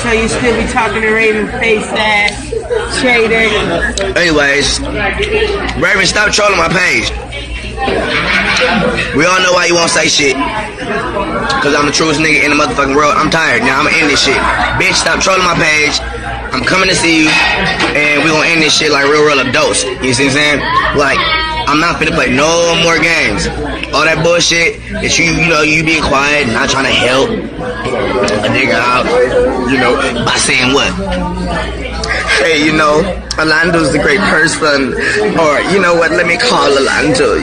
So you still be talking to Raven face ass trader. Anyways, Raven, stop trolling my page. We all know why you won't say shit. Cause I'm the truest nigga in the motherfucking world. I'm tired. Now I'ma end this shit. Bitch, stop trolling my page. I'm coming to see you, and we gonna end this shit like real adults. You see what I'm saying? Like, I'm not finna play no more games. All that bullshit that you being quiet and not trying to help a nigga out, by saying what? Hey, Orlando's a great person. Or, you know what, let me call Orlando,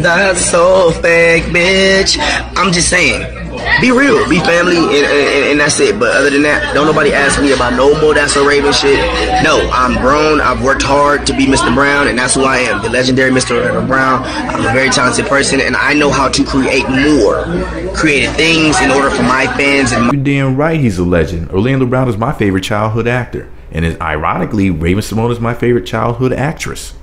that's so fake, bitch. I'm just saying. Be real, be family, and that's it. But other than that, don't nobody ask me about no more That's So Raven shit. No, I'm grown. I've worked hard to be Mr. Brown, and that's who I am, the legendary Mr. Brown. I'm a very talented person, and I know how to create more creative things in order for my fans. And you're damn right, he's a legend. Orlando Brown is my favorite childhood actor, and ironically, Raven Symone is my favorite childhood actress.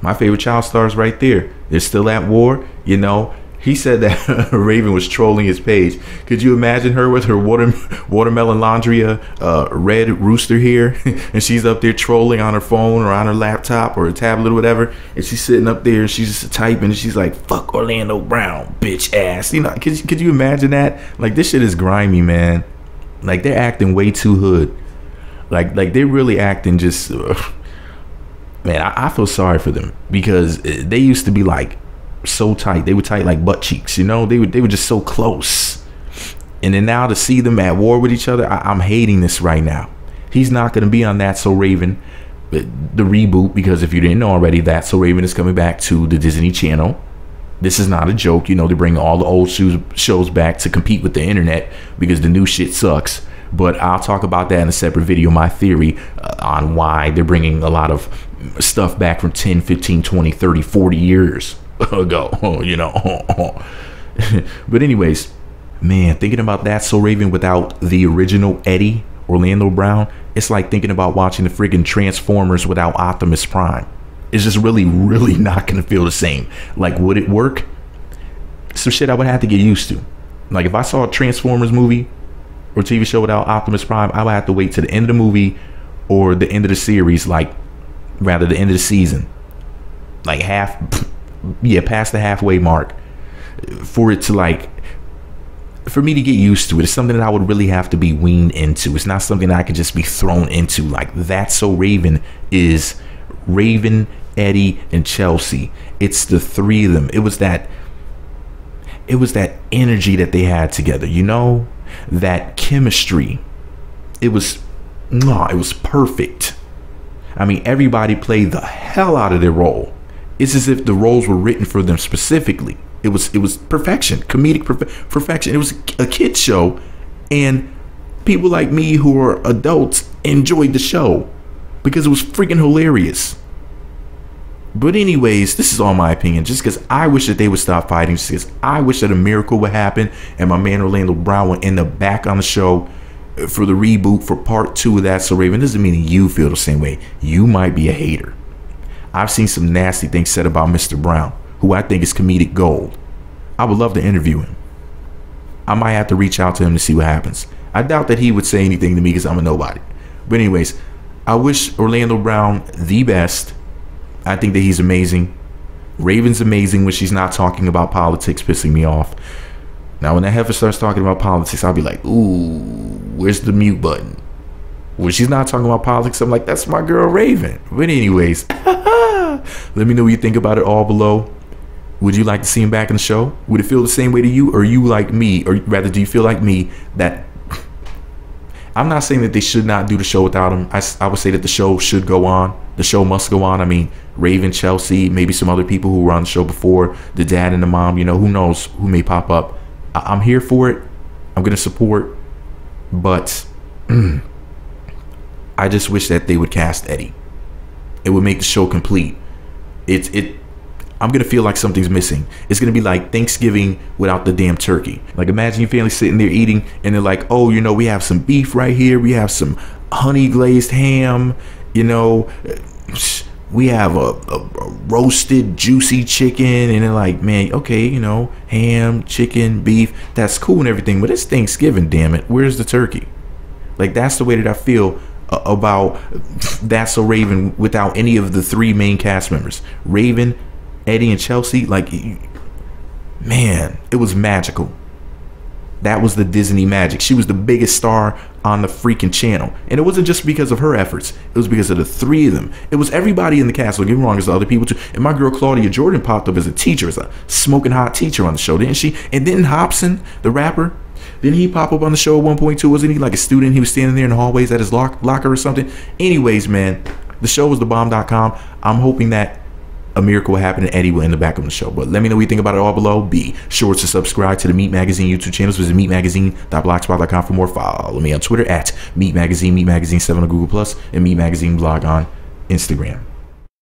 My favorite child stars right there. They're still at war, He said that Raven was trolling his page. Could you imagine her with her watermelon laundry red rooster here? And she's up there trolling on her phone or on her laptop or a tablet or whatever. And she's sitting up there and she's just typing and she's like, fuck Orlando Brown, bitch ass. Could you imagine that? Like, this shit is grimy, man. Like, they're acting way too hood. Like they're really acting just... man, I feel sorry for them because they used to be like, so tight. They were tight like butt cheeks, they were just so close. And then now to see them at war with each other, I'm hating this right now. He's not going to be on That's So Raven, the reboot, because if you didn't know already, That's So Raven is coming back to the Disney Channel. This is not a joke. They bring all the old shows back to compete with the internet because the new shit sucks. But I'll talk about that in a separate video, my theory on why they're bringing a lot of stuff back from 10, 15, 20, 30, 40 years ago, But anyways, man, thinking about That's So Raven without the original Eddie, Orlando Brown, it's like thinking about watching the friggin' Transformers without Optimus Prime. It's just really not gonna feel the same. Like, would it work? Some shit I would have to get used to. Like, if I saw a Transformers movie or TV show without Optimus Prime, I would have to wait to the end of the movie or the end of the series, the end of the season, like past the halfway mark, for it to for me to get used to it. It's something that I would really have to be weaned into. It's not something that I could just be thrown into. Like, That's So Raven is Raven, Eddie, and Chelsea. It's the three of them. It was that energy that they had together, that chemistry. It was perfect. I mean, everybody played the hell out of their role. It's as if the roles were written for them specifically. It was perfection, comedic perfection. It was a kid's show, and people like me who are adults enjoyed the show because it was freaking hilarious. But anyways, this is all my opinion, just because I wish that they would stop fighting, just because I wish that a miracle would happen and my man Orlando Brown would end up back on the show for the reboot for part 2 of That's So Raven. Doesn't mean you feel the same way. You might be a hater. I've seen some nasty things said about Mr. Brown, who I think is comedic gold. I would love to interview him. I might have to reach out to him to see what happens. I doubt that he would say anything to me because I'm a nobody. But anyways, I wish Orlando Brown the best. I think that he's amazing. Raven's amazing when she's not talking about politics, pissing me off. Now, when that heifer starts talking about politics, I'll be like, ooh, where's the mute button? When she's not talking about politics, I'm like, that's my girl Raven. But anyways, let me know what you think about it all below. Would you like to see him back in the show? Would it feel the same way to you? Or are you like me? Or rather, do you feel like me that... I'm not saying that they should not do the show without him. I would say that the show should go on. The show must go on. I mean, Raven, Chelsea, maybe some other people who were on the show before, the dad and the mom, who knows who may pop up. I'm here for it. I'm going to support. But I just wish that they would cast Eddie. It would make the show complete. I'm going to feel like something's missing. It's going to be like Thanksgiving without the damn turkey. Like, imagine your family sitting there eating and they're like, oh, we have some beef right here. We have some honey glazed ham. we have a roasted juicy chicken, and they're like, man, okay, you know, ham, chicken, beef, that's cool and everything, but it's Thanksgiving, damn it, where's the turkey? Like, that's the way that I feel about That's So Raven without any of the three main cast members, Raven, Eddie, and Chelsea. Like, man, it was magical. That was the Disney magic. She was the biggest star on the freaking channel. And it wasn't just because of her efforts. It was because of the three of them. It was everybody in the cast. Don't get me wrong, there's other people too. And my girl Claudia Jordan popped up as a teacher, as a smoking hot teacher on the show, didn't she? And then Hobson, the rapper, didn't he pop up on the show at one point too? Wasn't he like a student? He was standing there in the hallways at his locker or something. Anyways, man, the show was thebomb.com. I'm hoping that a miracle will happen and Eddie will end the back of the show. But let me know what you think about it all below. Be sure to subscribe to the Meat Magazine YouTube channels. Visit meatmagazine.blogspot.com for more. Follow me on Twitter at Meat Magazine, Meat Magazine 7 on Google+, and Meat Magazine blog on Instagram.